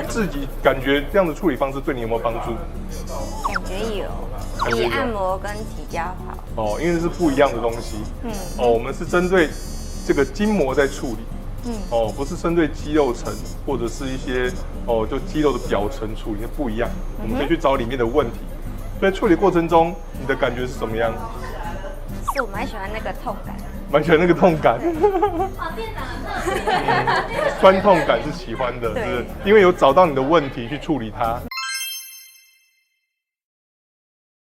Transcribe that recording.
自己感觉这样的处理方式对你有没有帮助？感觉有，比按摩跟体胶好。哦，因为是不一样的东西。哦，我们是针对这个筋膜在处理。哦，不是针对肌肉层或者是一些就肌肉的表层处理，不一样。我们可以去找里面的问题。所以处理过程中，你的感觉是怎么样？是我蛮喜欢那个痛感。蛮喜欢那个痛感。酸痛感是喜欢的，是因为有找到你的问题去处理它。